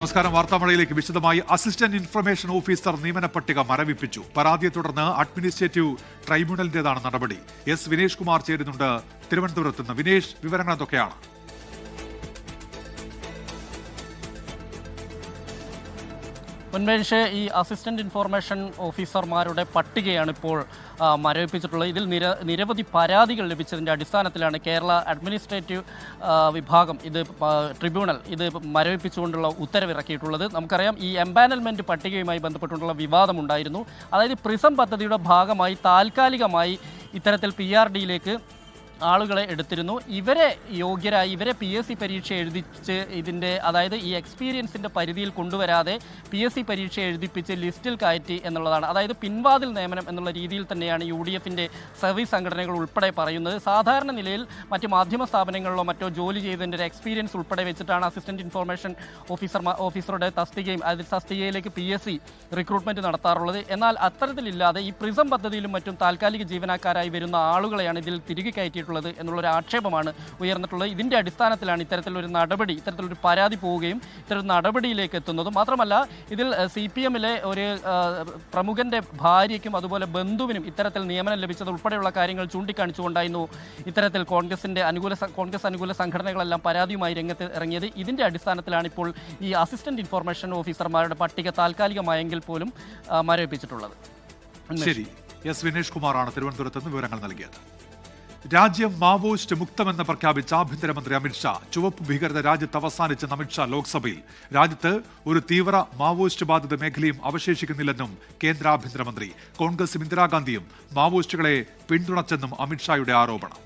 നമസ്കാരം. വാർത്താമഴയിലേക്ക് വിശദമായി. Assistant information officer നിയമന പട്ടിക മരവിപ്പിച്ചു. പരാതിയെ തുടർന്ന് അഡ്മിനിസ്ട്രേറ്റീവ് ട്രൈബ്യൂണലിന്റേതാണ് നടപടി. എസ് വിനേഷ് കുമാർ ചേരുന്നുണ്ട് തിരുവനന്തപുരത്ത് നിന്ന്. വിനേഷ്, വിവരങ്ങൾ എന്തൊക്കെയാണ്? ഉന്മേഷ്, ഈ അസിസ്റ്റന്റ് ഇൻഫോർമേഷൻ ഓഫീസർമാരുടെ പട്ടികയാണ് ഇപ്പോൾ മരവിപ്പിച്ചിട്ടുള്ളത്. ഇതിൽ നിരവധി പരാതികൾ ലഭിച്ചതിൻ്റെ അടിസ്ഥാനത്തിലാണ് കേരള അഡ്മിനിസ്ട്രേറ്റീവ് വിഭാഗം ട്രിബ്യൂണൽ ഇത് മരവിപ്പിച്ചുകൊണ്ടുള്ള ഉത്തരവിറക്കിയിട്ടുള്ളത്. നമുക്കറിയാം, ഈ എംപാനൽമെൻറ്റ് പട്ടികയുമായി ബന്ധപ്പെട്ടുള്ള വിവാദമുണ്ടായിരുന്നു. അതായത് പ്രിസം പദ്ധതിയുടെ ഭാഗമായി താൽക്കാലികമായി ഇത്തരത്തിൽ PRDയിലേക്ക് ആളുകളെ എടുത്തിരുന്നു. ഇവരെ യോഗ്യരായി ഇവരെ PSC പരീക്ഷ എഴുതിച്ച് അതായത് ഈ എക്സ്പീരിയൻസിൻ്റെ പരിധിയിൽ കൊണ്ടുവരാതെ PSC പരീക്ഷ എഴുതിപ്പിച്ച് ലിസ്റ്റിൽ കയറ്റി എന്നുള്ളതാണ്. അതായത് പിൻവാതിൽ നിയമനം എന്നുള്ള രീതിയിൽ തന്നെയാണ് UDFൻ്റെ സർവീസ് സംഘടനകൾ ഉൾപ്പെടെ പറയുന്നത്. സാധാരണ നിലയിൽ മറ്റ് മാധ്യമ സ്ഥാപനങ്ങളിലോ മറ്റോ ജോലി ചെയ്തതിൻ്റെ ഒരു എക്സ്പീരിയൻസ് ഉൾപ്പെടെ വെച്ചിട്ടാണ് അസിസ്റ്റന്റ് ഇൻഫോർമേഷൻ ഓഫീസറുടെ തസ്തികയിലേക്ക് PSC റിക്രൂട്ട്മെൻറ്റ് നടത്താറുള്ളത്. എന്നാൽ അത്തരത്തിലില്ലാതെ ഈ പ്രിസം പദ്ധതിയിലും മറ്റും താൽക്കാലിക ജീവനക്കാരായി വരുന്ന ആളുകളെയാണ് ഇതിൽ തിരികെ കയറ്റിയിട്ടുള്ളത് എന്നുള്ളൊരു ആക്ഷേപമാണ് ഉയർന്നിട്ടുള്ളത്. ഇതിൻ്റെ അടിസ്ഥാനത്തിലാണ് ഇത്തരത്തിലൊരു പരാതി പോവുകയും ഇത്തരം നടപടിയിലേക്ക് എത്തുന്നതും. മാത്രമല്ല, ഇതിൽ CPMലെ ഒരു പ്രമുഖൻ്റെ ഭാര്യയ്ക്കും അതുപോലെ ബന്ധുവിനും ഇത്തരത്തിൽ നിയമനം ലഭിച്ചത് ഉൾപ്പെടെയുള്ള കാര്യങ്ങൾ ചൂണ്ടിക്കാണിച്ചുകൊണ്ടായിരുന്നു ഇത്തരത്തിൽ കോൺഗ്രസ് അനുകൂല സംഘടനകളെല്ലാം പരാതിയുമായി രംഗത്ത് ഇറങ്ങിയത്. ഇതിൻ്റെ അടിസ്ഥാനത്തിലാണ് ഇപ്പോൾ ഈ അസിസ്റ്റന്റ് ഇൻഫോർമേഷൻ ഓഫീസർമാരുടെ പട്ടിക താൽക്കാലികമായെങ്കിൽ പോലും മരവിപ്പിച്ചിട്ടുള്ളത്. ശരി, എസ് വിനേഷ് കുമാറാണ് തിരുവനന്തപുരത്ത് നിന്ന് വിവരങ്ങൾ നൽകിയത്. രാജ്യം മാവോയിസ്റ്റ് മുക്തമെന്ന് പ്രഖ്യാപിച്ച ആഭ്യന്തരമന്ത്രി അമിത്ഷാ. ചുവപ്പ് ഭീകരത രാജ്യത്ത് അവസാനിച്ചെന്ന് അമിത്ഷാ ലോക്സഭയിൽ. രാജ്യത്ത് ഒരു തീവ്ര മാവോയിസ്റ്റ് ബാധിത മേഖലയും അവശേഷിക്കുന്നില്ലെന്നും കേന്ദ്ര ആഭ്യന്തരമന്ത്രി. കോൺഗ്രസും ഇന്ദിരാഗാന്ധിയും മാവോയിസ്റ്റുകളെ പിന്തുണച്ചെന്നും അമിത്ഷായുടെ ആരോപണം.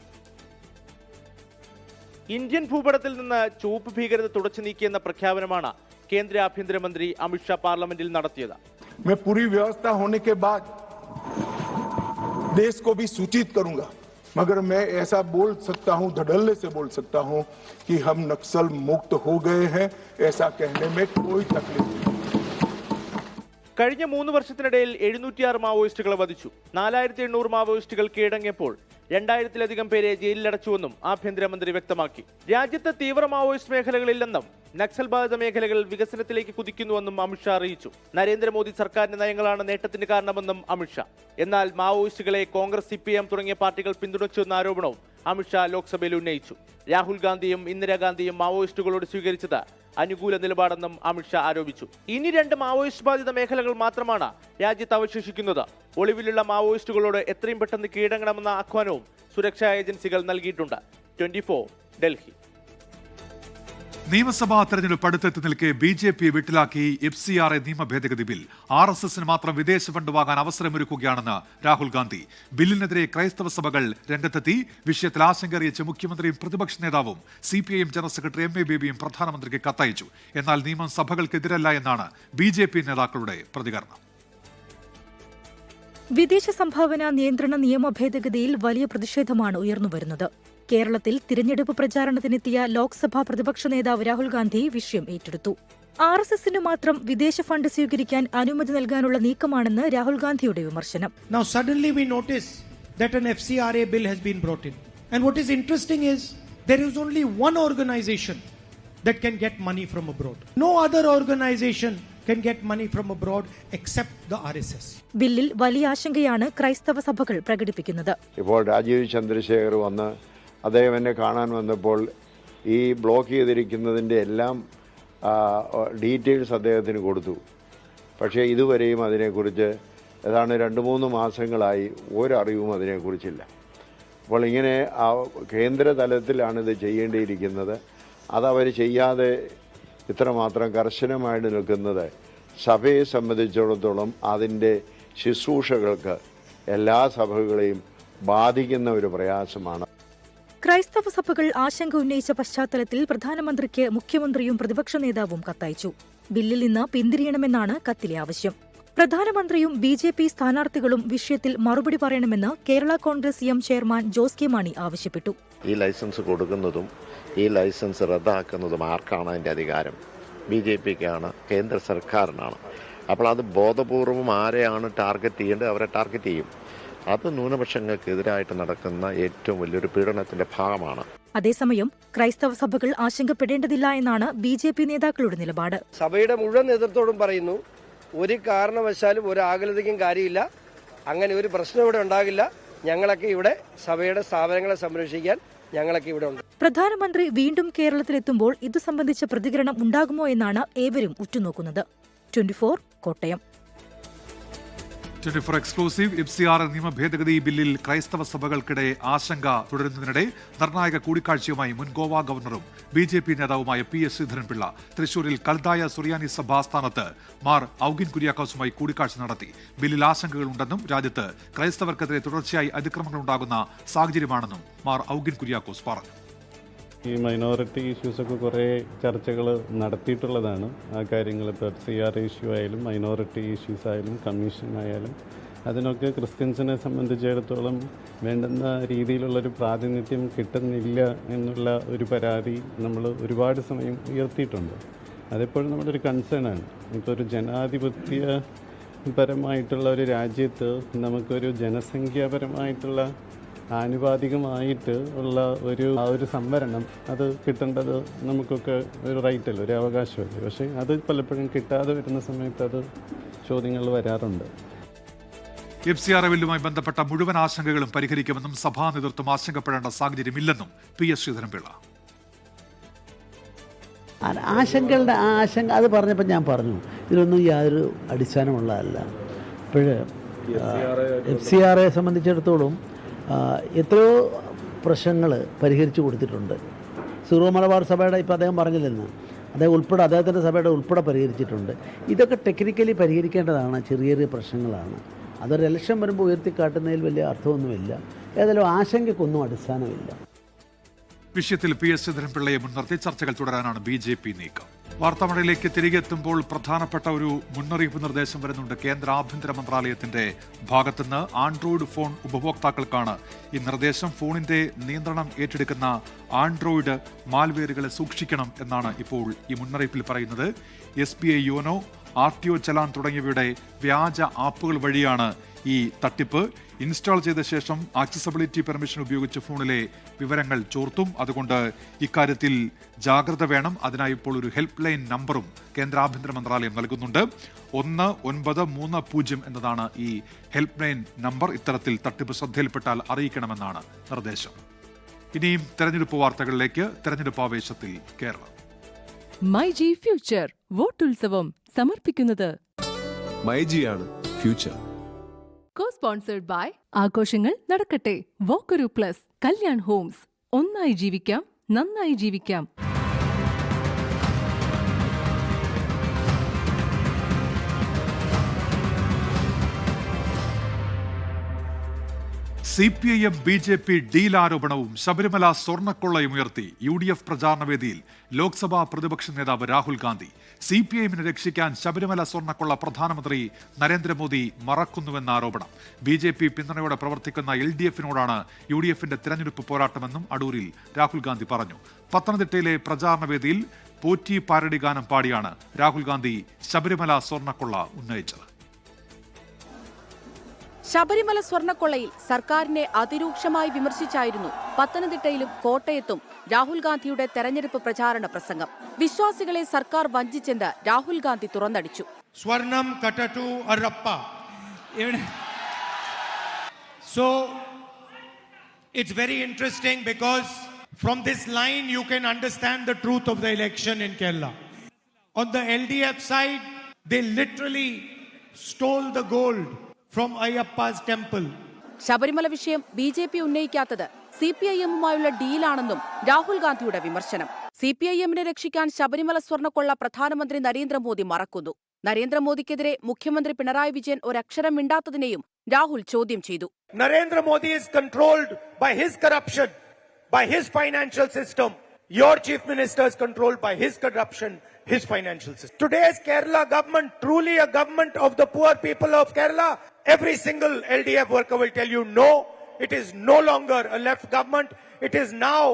ഇന്ത്യൻ ഭൂപടത്തിൽ നിന്ന് ചുവപ്പ് ഭീകരത തുടച്ചു നീക്കിയെന്ന പ്രഖ്യാപനമാണ് കേന്ദ്ര ആഭ്യന്തരമന്ത്രി അമിത്ഷാ പാർലമെന്റിൽ നടത്തിയത്. पूरी व्यवस्था होने के बाद देश को भी सूचित करूंगा, मगर मैं ऐसा बोल सकता हूं, धड़ल्ले से बोल सकता हूं कि हम नक्सल मुक्त हो गए हैं. ऐसा कहने में कोई तकलीफ नहीं. കഴിഞ്ഞ 3 വർഷത്തിനിടയിൽ 706 മാവോയിസ്റ്റുകളെ വധിച്ചു. 4800 മാവോയിസ്റ്റുകൾ കീഴടങ്ങിയപ്പോൾ 2000-ലധികം പേരെ ജയിലിലടച്ചുവെന്നും ആഭ്യന്തരമന്ത്രി വ്യക്തമാക്കി. രാജ്യത്ത് തീവ്ര മാവോയിസ്റ്റ് മേഖലകളില്ലെന്നും നക്സൽ ബാധിത മേഖലകൾ വികസനത്തിലേക്ക് കുതിക്കുന്നുവെന്നും അമിത്ഷാ അറിയിച്ചു. നരേന്ദ്രമോദി സർക്കാരിന്റെ നയങ്ങളാണ് നേട്ടത്തിന് കാരണമെന്നും അമിത്ഷാ. എന്നാൽ മാവോയിസ്റ്റുകളെ കോൺഗ്രസ്, CPM തുടങ്ങിയ പാർട്ടികൾ പിന്തുണച്ചുവെന്ന ആരോപണവും അമിത്ഷാ ലോക്സഭയിൽ ഉന്നയിച്ചു. രാഹുൽ ഗാന്ധിയും ഇന്ദിരാഗാന്ധിയും മാവോയിസ്റ്റുകളോട് സ്വീകരിച്ചത് അനുകൂല നിലപാടെന്നും അമിത്ഷാ ആരോപിച്ചു. ഇനി 2 മാവോയിസ്റ്റ് ബാധിത മേഖലകൾ മാത്രമാണ് രാജ്യത്ത് അവശേഷിക്കുന്നത്. ഒളിവിലുള്ള മാവോയിസ്റ്റുകളോട് എത്രയും പെട്ടെന്ന് കീഴടങ്ങണമെന്ന ആഹ്വാനവും സുരക്ഷാ ഏജൻസികൾ നൽകിയിട്ടുണ്ട്. 24 ഡൽഹി. നിയമസഭാ തെരഞ്ഞെടുപ്പ് അടുത്തെത്തി നിൽക്കെ BJP വിട്ടിലാക്കി FCRA നിയമ ഭേദഗതി ബിൽ. RSSന് മാത്രം വിദേശ ഫണ്ട് വാങ്ങാൻ അവസരമൊരുക്കുകയാണെന്ന് രാഹുൽ ഗാന്ധി. ബില്ലിനെതിരെ ക്രൈസ്തവ സഭകൾ രംഗത്തെത്തി. വിഷയത്തിൽ ആശങ്ക അറിയിച്ച് മുഖ്യമന്ത്രിയും പ്രതിപക്ഷ നേതാവും CPIM ജനറൽ സെക്രട്ടറി MA ബേബിയും പ്രധാനമന്ത്രിക്ക് കത്തയച്ചു. എന്നാൽ നിയമം സഭകൾക്കെതിരല്ല എന്നാണ് BJP നേതാക്കളുടെ പ്രതികരണം. വിദേശ സംഭാവന നിയന്ത്രണ നിയമ ഭേദഗതിയിൽ വലിയ പ്രതിഷേധമാണ് ഉയർന്നുവരുന്നത്. കേരളത്തിൽ തിരഞ്ഞെടുപ്പ് പ്രചാരണത്തിനെത്തിയ ലോക്സഭാ പ്രതിപക്ഷ നേതാവ് രാഹുൽ ഗാന്ധി വിഷയം ഏറ്റെടുത്തു. RSSന് മാത്രം വിദേശ ഫണ്ട് സ്വീകരിക്കാൻ അനുമതി നൽകാനുള്ള നീക്കമാണെന്ന് രാഹുൽ ഗാന്ധിയുടെ വിമർശനം. Now suddenly we notice that an FCRA bill has been brought in. And what is interesting is there is only one organization that can get money from abroad. No other organization can get money from abroad except the RSS. ബില്ലിൽ വലിയ ആശങ്കയാണ് ക്രൈസ്തവ സഭകൾ പ്രകടിപ്പിക്കുന്നത്. ഇപ്പോൾ രാജീവ് ചന്ദ്രശേഖർ വന്ന് അദ്ദേഹം എന്നെ കാണാൻ വന്നപ്പോൾ ഈ ബ്ലോക്ക് ചെയ്തിരിക്കുന്നതിൻ്റെ എല്ലാം ഡീറ്റെയിൽസ് അദ്ദേഹത്തിന് കൊടുത്തു. പക്ഷേ ഇതുവരെയും അതിനെക്കുറിച്ച് ഏതാണ്ട് 2-3 മാസങ്ങളായി ഒരറിവും അതിനെക്കുറിച്ചില്ല. അപ്പോൾ ഇങ്ങനെ കേന്ദ്ര തലത്തിലാണിത് ചെയ്യേണ്ടിയിരിക്കുന്നത്. അതവർ ചെയ്യാതെ ഇത്രമാത്രം കർശനമായിട്ട് നിൽക്കുന്നത് സഭയെ സംബന്ധിച്ചിടത്തോളം അതിൻ്റെ ശുശ്രൂഷകൾക്ക് എല്ലാ സഭകളെയും ബാധിക്കുന്ന ഒരു പ്രയാസമാണ്. ക്രൈസ്തവ സഭകൾ ആശങ്ക ഉന്നയിച്ച പശ്ചാത്തലത്തിൽ പ്രധാനമന്ത്രിക്ക് മുഖ്യമന്ത്രിയും പ്രതിപക്ഷ നേതാവും കത്തയച്ചു. ബില്ലിൽ നിന്ന് പിന്തിരിയണമെന്നാണ് കത്തിലെ ആവശ്യം. പ്രധാനമന്ത്രിയും BJP സ്ഥാനാർത്ഥികളും വിഷയത്തിൽ മറുപടി പറയണമെന്ന് Kerala Congress M chairman Jose K Mani ആവശ്യപ്പെട്ടു. ഈ ലൈസൻസ് കൊടുക്കുന്നതും ഈ ലൈസൻസ് റദ്ദാക്കുന്നതും ആർക്കാണ് അതിൻ്റെ അധികാരം? BJPക്കാണ്, കേന്ദ്ര സർക്കാരിനാണ്. അപ്പോൾ അത് ബോധപൂർവം ആരെയാണ് ടാർഗറ്റ് ചെയ്യേണ്ടത് അവരെ ടാർഗറ്റ് ചെയ്യും. അത് ന്യൂനപക്ഷങ്ങൾക്കെതിരായിട്ട് നടക്കുന്ന ഏറ്റവും വലിയൊരു പീഡനത്തിൻ്റെ ഭാഗമാണ്. അതേസമയം ക്രൈസ്തവ സഭകൾ ആശങ്കപ്പെടേണ്ടതില്ല എന്നാണ് BJP നേതാക്കളുടെ നിലപാട്. സഭയുടെ മുഴുവൻ നേതൃത്വത്തോടും പറയുന്നു, ഒരു കാരണവശാലും ഒരു ആകുലതയ്ക്കും കാര്യമില്ല, അങ്ങനെ ഒരു പ്രശ്നം ഇവിടെ ഉണ്ടാകില്ല. ഞങ്ങളൊക്കെ ഇവിടെ സഭയുടെ സ്ഥാപനങ്ങളെ സംരക്ഷിക്കാൻ ഞങ്ങളൊക്കെ ഇവിടെ ഉണ്ട്. പ്രധാനമന്ത്രി വീണ്ടും കേരളത്തിലെത്തുമ്പോൾ ഇതു സംബന്ധിച്ച പ്രതികരണം ഉണ്ടാകുമോ എന്നാണ് ഏവരും ഉറ്റുനോക്കുന്നത്. 24 കോട്ടയം. 24 എക്സ്ക്ലൂസീവ്. FCR നിയമ ഭേദഗതി ബില്ലിൽ ക്രൈസ്തവ സഭകൾക്കിടെ ആശങ്ക തുടരുന്നതിനിടെ നിർണായക കൂടിക്കാഴ്ചയുമായി മുൻ ഗോവ ഗവർണറും BJP നേതാവുമായ PS ശ്രീധരൻപിള്ള തൃശൂരിൽ കൽതായ സുറിയാനി സഭാസ്ഥാനത്ത് മാർ ഔഗിൻ കുര്യാക്കോസുമായി കൂടിക്കാഴ്ച നടത്തി. ബില്ലിൽ ആശങ്കകളുണ്ടെന്നും രാജ്യത്ത് ക്രൈസ്തവർക്കെതിരെ തുടർച്ചയായി അതിക്രമങ്ങൾ ഉണ്ടാകുന്ന സാഹചര്യമാണെന്നും മാർ ഔഗിൻ കുര്യാക്കോസ് പറഞ്ഞു. ഈ മൈനോറിറ്റി ഇഷ്യൂസൊക്കെ കുറേ ചർച്ചകൾ നടത്തിയിട്ടുള്ളതാണ്. ആ കാര്യങ്ങൾ ഇപ്പോൾ FCR ഇഷ്യൂ ആയാലും മൈനോറിറ്റി ഇഷ്യൂസ് ആയാലും കമ്മീഷൻ ആയാലും അതിനൊക്കെ ക്രിസ്ത്യൻസിനെ സംബന്ധിച്ചിടത്തോളം വേണ്ടുന്ന രീതിയിലുള്ളൊരു പ്രാതിനിധ്യം കിട്ടുന്നില്ല എന്നുള്ള ഒരു പരാതി നമ്മൾ ഒരുപാട് സമയം ഉയർത്തിയിട്ടുണ്ട്. അതെപ്പോഴും നമ്മുടെ ഒരു കൺസേൺ ആണ്. ഇപ്പോൾ ഒരു ജനാധിപത്യപരമായിട്ടുള്ള ഒരു രാജ്യത്ത് നമുക്കൊരു ജനസംഖ്യാപരമായിട്ടുള്ള ആനുപാതികമായിട്ട് ഉള്ള ഒരു സംവരണം അത് കിട്ടേണ്ടത് നമുക്കൊക്കെ ഒരു റൈറ്റല്ല, ഒരു അവകാശമല്ലേ. പക്ഷേ അത് പലപ്പോഴും കിട്ടാതെ വരുന്ന സമയത്ത് അത് ചോദ്യങ്ങൾ വരാറുണ്ട്. FCR ബില്ലുമായി ബന്ധപ്പെട്ട മുഴുവൻ ആശങ്കകളും പരിഹരിക്കുമെന്നും സഭാ നേതൃത്വം ആശങ്കപ്പെടേണ്ട സാഹചര്യമില്ലെന്നും PS ശ്രീധരൻപിള്ള. ആശങ്കകളുടെ ആശങ്ക അത് പറഞ്ഞപ്പോൾ ഞാൻ പറഞ്ഞു, ഇതിലൊന്നും യാതൊരു അടിസ്ഥാനമുള്ളതല്ല. ഇപ്പോഴ് FCR സംബന്ധിച്ചിടത്തോളം എത്രയോ പ്രശ്നങ്ങൾ പരിഹരിച്ചു കൊടുത്തിട്ടുണ്ട്. സിറോ മലബാർ സഭയുടെ ഇപ്പോൾ അദ്ദേഹം പറഞ്ഞില്ലെന്ന്, അദ്ദേഹത്തിൻ്റെ സഭയുടെ ഉൾപ്പെടെ പരിഹരിച്ചിട്ടുണ്ട്. ഇതൊക്കെ ടെക്നിക്കലി പരിഹരിക്കേണ്ടതാണ്, ചെറിയ ചെറിയ പ്രശ്നങ്ങളാണ്. അതൊരു ഇലക്ഷൻ വരുമ്പോൾ ഉയർത്തിക്കാട്ടുന്നതിൽ വലിയ അർത്ഥമൊന്നുമില്ല. ഏതായാലും ആശങ്കയ്ക്കൊന്നും അടിസ്ഥാനമില്ല. വിഷയത്തിൽ PS ശ്രീധരൻപിള്ളയെ മുൻനിർത്തി ചർച്ചകൾ തുടരാനാണ് BJP നീക്കം. വാർത്താമഴയിലേക്ക് തിരികെ എത്തുമ്പോൾ പ്രധാനപ്പെട്ട ഒരു മുന്നറിയിപ്പ് നിർദ്ദേശം വരുന്നുണ്ട്. കേന്ദ്ര ആഭ്യന്തര മന്ത്രാലയത്തിന്റെ ഭാഗത്തുനിന്ന് ആൻഡ്രോയിഡ് ഫോൺ ഉപഭോക്താക്കൾക്കാണ് ഈ നിർദ്ദേശം. ഫോണിന്റെ നിയന്ത്രണം ഏറ്റെടുക്കുന്ന ആൻഡ്രോയിഡ് മാൽവെയറുകളെ സൂക്ഷിക്കണം എന്നാണ് ഇപ്പോൾ ഈ മുന്നറിയിപ്പിൽ പറയുന്നത്. SBI യോനോ, RTO ചലാൻ തുടങ്ങിയവയുടെ വ്യാജ ആപ്പുകൾ വഴിയാണ് ഈ തട്ടിപ്പ്. ഇൻസ്റ്റാൾ ചെയ്ത ശേഷം ആക്സസിബിലിറ്റി പെർമിഷൻ ഉപയോഗിച്ച് ഫോണിലെ വിവരങ്ങൾ ചോർത്തും. അതുകൊണ്ട് ഇക്കാര്യത്തിൽ ജാഗ്രത വേണം. അതിനായി ഇപ്പോൾ ഒരു ഹെൽപ്പ് ലൈൻ നമ്പറും കേന്ദ്ര ആഭ്യന്തര മന്ത്രാലയം നൽകുന്നുണ്ട്. 1930 എന്നതാണ് ഈ ഹെൽപ്പ് ലൈൻ നമ്പർ. ഇത്തരത്തിൽ തട്ടിപ്പ് ശ്രദ്ധയിൽപ്പെട്ടാൽ അറിയിക്കണമെന്നാണ് നിർദ്ദേശം. ഇനിയും തെരഞ്ഞെടുപ്പ് വാർത്തകളിലേക്ക്. തെരഞ്ഞെടുപ്പ് ആവേശത്തിൽ കേരളം. മൈജി ഫ്യൂച്ചർ വോട്ടുത്സവം സമർപ്പിക്കുന്നത് മൈജിയാണ് ഫ്യൂച്ചർ. കോ-സ്പോൺസർഡ് ബൈ ആഘോഷങ്ങൾ നടക്കട്ടെ. വോക്കരു പ്ലസ്, കല്യാൺ ഹോംസ്. ഒന്നായി ജീവിക്കാം, നന്നായി ജീവിക്കാം. CPIM BJP ഡീൽ ആരോപണവും ശബരിമല സ്വർണ്ണക്കൊള്ളയും ഉയർത്തി UDF പ്രചാരണവേദിയിൽ ലോക്സഭാ പ്രതിപക്ഷ നേതാവ് രാഹുൽ ഗാന്ധി. CPIMനെ രക്ഷിക്കാൻ ശബരിമല സ്വർണ്ണക്കൊള്ള പ്രധാനമന്ത്രി നരേന്ദ്രമോദി മറക്കുന്നുവെന്ന ആരോപണം. BJP പിന്തുണയോടെ പ്രവർത്തിക്കുന്ന LDFനോടാണ് UDFന്റെ തെരഞ്ഞെടുപ്പ് പോരാട്ടമെന്നും അടൂരിൽ രാഹുൽ ഗാന്ധി പറഞ്ഞു. പത്തനംതിട്ടയിലെ പ്രചാരണവേദിയിൽ പോറ്റി പാരഡി ഗാനം പാടിയാണ് രാഹുൽ ഗാന്ധി ശബരിമല സ്വർണ്ണക്കൊള്ള ഉന്നയിച്ചത്. ശബരിമല സ്വർണ്ണക്കൊള്ളയിൽ സർക്കാരിനെ അതിരൂക്ഷമായി വിമർശിച്ചായിരുന്നു പത്തനംതിട്ടയിലും കോട്ടയത്തും രാഹുൽ ഗാന്ധിയുടെ തെരഞ്ഞെടുപ്പ് പ്രചാരണ പ്രസംഗം. വിശ്വാസികളെ സർക്കാർ വഞ്ചിച്ചെന്ന് രാഹുൽ ഗാന്ധി തുറന്നടിച്ചു. സ്വർണം കട്ടു അറപ്പ. So it's very interesting because from this line you can understand the truth of the election in Kerala. On the LDF side, they literally stole the gold from Ayyappa's temple. Sabarimala വിഷയം BJP ഉന്നയിക്കാത്തത് CPIMുമായുള്ള ഡീലാണെന്നും രാഹുൽ ഗാന്ധിയുടെ വിമർശനം. CPIMനെ രക്ഷിക്കാൻ ശബരിമല സ്വർണ്ണക്കൊള്ള പ്രധാനമന്ത്രി നരേന്ദ്രമോദി മറക്കുന്നു. നരേന്ദ്രമോദിക്കെതിരെ മുഖ്യമന്ത്രി പിണറായി വിജയൻ ഒരക്ഷരം മിണ്ടാത്തതിനെയും രാഹുൽ ചോദ്യം ചെയ്തു. Narendra is controlled by his corruption, by his financial system. Your chief minister is controlled by his corruption, his financial system. Today's Kerala government, truly a government of the poor people of Kerala. Every single LDF worker will tell you, no, it is no longer a left government. It is now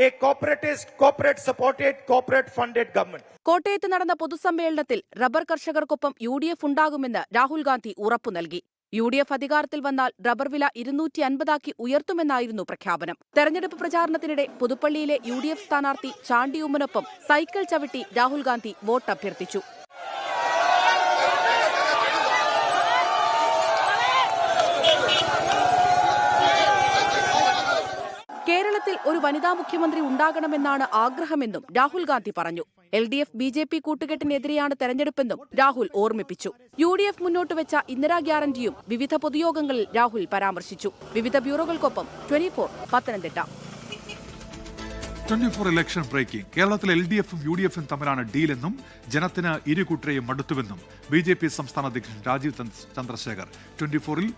a corporatist, corporate supported, corporate funded government. കോട്ടയത്ത് നടന്ന പൊതുസമ്മേളനത്തിൽ rubber കർഷകർക്കൊപ്പം UDF ഉണ്ടാകുമെന്ന് രാഹുൽ ഗാന്ധി ഉറപ്പു നൽകി. UDF അധികാരത്തിൽ വന്നാൽ rubber വില 250 ഉയർത്തുമെന്നായിരുന്നു പ്രഖ്യാപനം. തെരഞ്ഞെടുപ്പ് പ്രചാരണത്തിനിടെ പുതുപ്പള്ളിയിലെ UDF സ്ഥാനാർത്ഥി ചാണ്ടി ഉമ്മനൊപ്പം സൈക്കിൾ ചവിട്ടി രാഹുൽ ഗാന്ധി വോട്ട് അഭ്യർത്ഥിച്ചു. കേരളത്തിൽ ഒരു വനിതാ മുഖ്യമന്ത്രി ഉണ്ടാകണമെന്നാണ് ആഗ്രഹമെന്നും രാഹുൽ ഗാന്ധി പറഞ്ഞു. LDF BJP കൂട്ടുകെട്ടിനെതിരെയാണ് തെരഞ്ഞെടുപ്പെന്നും രാഹുൽ ഓർമ്മിപ്പിച്ചു. UDF മുന്നോട്ട് വെച്ച ഇന്ദിരാ ഗ്യാരണ്ടിയും വിവിധ പൊതുയോഗങ്ങളിൽ രാഹുൽ പരാമർശിച്ചു. വിവിധ ബ്യൂറോകൾക്കൊപ്പം 24 പത്തനംതിട്ട. 24 election breaking. കേരളത്തിൽ LDFും UDFും തമ്മിലാണ് ഡീലെന്നും ജനത്തിന് ഇരുകൂട്ടരെയും മടുത്തുവെന്നും BJP സംസ്ഥാന അധ്യക്ഷൻ Rajeev Chandrasekhar. 24-ൽ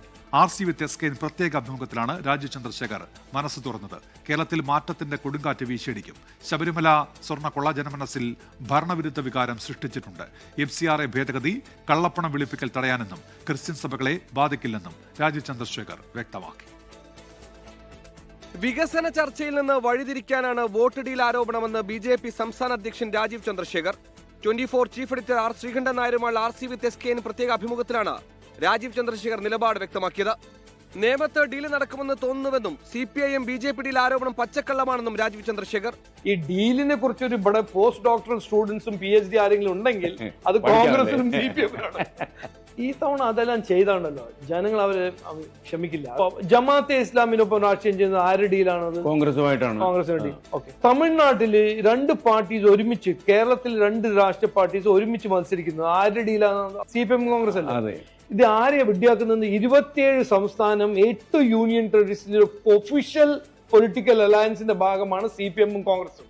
RC with SK പ്രത്യേക അഭിമുഖത്തിലാണ് രാജീവ് ചന്ദ്രശേഖർ മനസ്സ് തുറന്നത്. കേരളത്തിൽ മാറ്റത്തിന്റെ കൊടുങ്കാറ്റ് വീശിയടിക്കും. ശബരിമല സ്വർണ്ണ കൊള്ള ജനമനസ്സിൽ ഭരണവിരുദ്ധ വികാരം സൃഷ്ടിച്ചിട്ടുണ്ട്. FCRA ഭേദഗതി കള്ളപ്പണം വെളുപ്പിക്കൽ തടയാനെന്നും ക്രിസ്ത്യൻ സഭകളെ ബാധിക്കില്ലെന്നും രാജീവ് ചന്ദ്രശേഖർ വ്യക്തമാക്കി. വികസന ചർച്ചയിൽ നിന്ന് വഴിതിരിക്കാനാണ് വോട്ട് ഡീൽ ആരോപണമെന്ന് BJP സംസ്ഥാന അധ്യക്ഷൻ Rajeev Chandrasekhar. 24 chief editor R Sreekandan നായരുമായുള്ള RC വിത്ത് SK പ്രത്യേക അഭിമുഖത്തിലാണ് രാജീവ് ചന്ദ്രശേഖർ നിലപാട് വ്യക്തമാക്കിയത്. നേമത്ത് ഡീല് നടക്കുമെന്ന് തോന്നുന്നുവെന്നും CPIM BJP ഡീൽ ആരോപണം പച്ചക്കള്ളമാണെന്നും രാജീവ് ചന്ദ്രശേഖർ. ഈ ഡീലിനെ കുറിച്ചൊരു ഇവിടെ പോസ്റ്റ് ഡോക്ടറൽ സ്റ്റുഡൻസും PhD ആരെങ്കിലും ഉണ്ടെങ്കിൽ അത് കോൺഗ്രസിനും CPM ഈ തവണ അതെല്ലാം ചെയ്താണല്ലോ ജനങ്ങൾ അവരെ ക്ഷമിക്കില്ല. ജമാഅത്തെ ഇസ്ലാമിനൊപ്പം രാഷ്ട്രീയം ചെയ്യുന്നത് ആരുടെ ഡീലാണത്? കോൺഗ്രസുമായിട്ടാണ്. കോൺഗ്രസിന്റെ ഡീൽ. ഓക്കെ. തമിഴ്നാട്ടില് 2 പാർട്ടീസ് ഒരുമിച്ച്, കേരളത്തിൽ 2 രാഷ്ട്രീയ പാർട്ടീസ് ഒരുമിച്ച് മത്സരിക്കുന്നത് ആരുടെ ഡീലാണ്? CPM കോൺഗ്രസ് അല്ലേ? ഇത് ആരെയാ വിഡ്ഢിയാക്കുന്നത്? 27 സംസ്ഥാനം, 8 യൂണിയൻ ടെറിട്ടറീസിലെ ഒഫീഷ്യൽ പൊളിറ്റിക്കൽ അലയൻസിന്റെ ഭാഗമാണ് CPM കോൺഗ്രസും.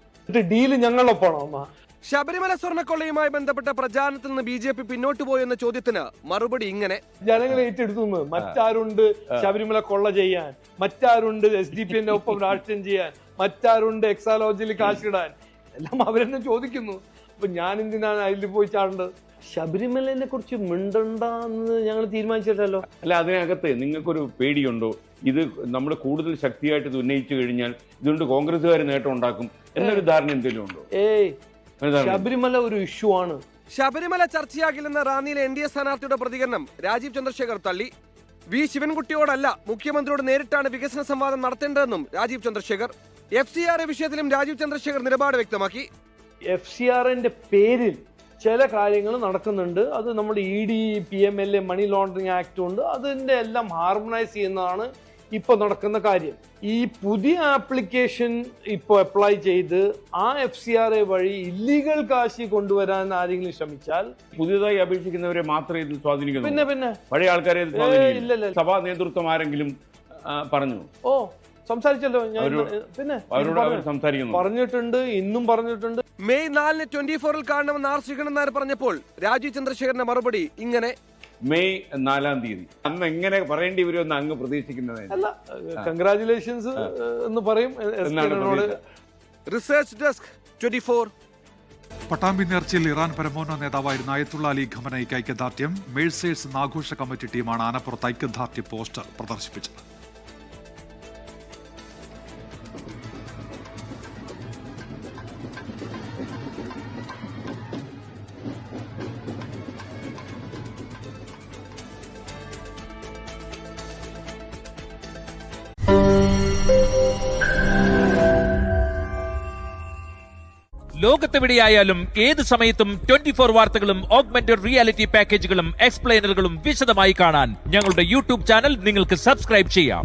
ഡീല് ഞങ്ങളൊപ്പമാണോ? ശബരിമല സ്വർണ്ണക്കൊള്ളയുമായി ബന്ധപ്പെട്ട പ്രചാരണത്തിൽ നിന്ന് BJP പിന്നോട്ട് പോയെന്ന ചോദ്യത്തിന് മറുപടി ഇങ്ങനെ: ജനങ്ങൾ ഏറ്റെടുത്തു. മറ്റാരുണ്ട് ശബരിമല കൊള്ള ചെയ്യാൻ? മറ്റാരുണ്ട് SDP ഒപ്പം രാഷ്ട്രീയം ചെയ്യാൻ? മറ്റാരുണ്ട് എക്സാലോജിയിൽ കാശിടാൻ? എല്ലാം അവരെന്നെ ചോദിക്കുന്നു. അപ്പൊ ഞാൻ എന്തിനാണ് അതിൽ പോയി ചാടേണ്ടത്? ശബരിമലനെ കുറിച്ച് മിണ്ടണ്ടെന്ന് ഞങ്ങൾ തീരുമാനിച്ചിട്ടല്ലോ. അല്ല, അതിനകത്ത് നിങ്ങൾക്കൊരു പേടിയുണ്ടോ? ഇത് നമ്മൾ കൂടുതൽ ശക്തിയായിട്ട് ഇത് ഉന്നയിച്ചു കഴിഞ്ഞാൽ ഇതുകൊണ്ട് കോൺഗ്രസ്സുകാർ നേട്ടം ഉണ്ടാക്കും എന്നൊരു ധാരണ എന്തെങ്കിലും ഉണ്ടോ? ശബരിമല ഒരു ഇഷ്യൂ ആണ്. ശബരിമല ചർച്ചയാകില്ലെന്ന റാന്നിയിലെ NDA സ്ഥാനാർത്ഥിയുടെ പ്രതികരണം രാജീവ് ചന്ദ്രശേഖർ തള്ളി. V ശിവൻകുട്ടിയോടല്ല, മുഖ്യമന്ത്രിയോട് നേരിട്ടാണ് വികസന സംവാദം നടത്തേണ്ടതെന്നും രാജീവ് ചന്ദ്രശേഖർ. FCRA വിഷയത്തിലും രാജീവ് ചന്ദ്രശേഖർ നിലപാട് വ്യക്തമാക്കി. FCRAന്റെ പേരിൽ ചില കാര്യങ്ങൾ നടക്കുന്നുണ്ട്. അത് നമ്മുടെ ED, PMLA, money laundering act ഉണ്ട്. അതിന്റെ എല്ലാം ഹാർമണൈസ് ചെയ്യുന്നതാണ് ഇപ്പൊ നടക്കുന്ന കാര്യം. ഈ പുതിയ ആപ്ലിക്കേഷൻ ഇപ്പോൾ അപ്ലൈ ചെയ്ത് ആ FCRA വഴി ഇല്ലീഗൽ കാശി കൊണ്ടുവരാൻ ആരെങ്കിലും ശ്രമിച്ചാൽ പുതിയതായി അപേക്ഷിക്കുന്നവരെ മാത്രമേ ഇതിൽ സ്വാധീനിക്കുന്നു. പിന്നെ പഴയ ആൾക്കാരെ സഭാ നേതൃത്വം ആരെങ്കിലും പറഞ്ഞു? സംസാരിച്ചല്ലോ ഞാൻ. പിന്നെ പറഞ്ഞിട്ടുണ്ട്, ഇന്നും പറഞ്ഞിട്ടുണ്ട്. മെയ് 4-ന് 24-ൽ കാണണമെന്ന് R ശ്രീകണ്ഠൻ നായർ പറഞ്ഞപ്പോൾ രാജീവ് ചന്ദ്രശേഖരന്റെ മറുപടി ഇങ്ങനെ: മെയ് 4-ാം തീയതി. അന്ന് എങ്ങനെ പറയേണ്ടി വരുമെന്ന് അങ്ങ് പ്രതീക്ഷിക്കുന്നത്? അല്ല, കൺഗ്രാറ്റുലേഷൻസ് എന്ന് പറയും. Research desk 24. പട്ടാമ്പി നേർച്ചയിൽ ഇറാൻ പരമോന്നത നേതാവായിരുന്ന അയത്തുള്ള അലി ഖമനയ്ക്ക് ഐക്യദാർഢ്യം. മേഴ്സേഴ്സ് എന്ന ആഘോഷ കമ്മിറ്റി ടീമാണ് ആനപ്പുറത്ത് ഐക്യദാർഢ്യ പോസ്റ്റർ പ്രദർശിപ്പിച്ചത്. ലോകത്തെവിടെയായാലും ഏത് സമയത്തും 24 വാർത്തകളും ഓഗ്മെന്റഡ് റിയാലിറ്റി പാക്കേജുകളും എക്സ്പ്ലെയിനറുകളും വിശദമായി കാണാൻ ഞങ്ങളുടെ YouTube ചാനൽ നിങ്ങൾക്ക് സബ്സ്ക്രൈബ് ചെയ്യാം.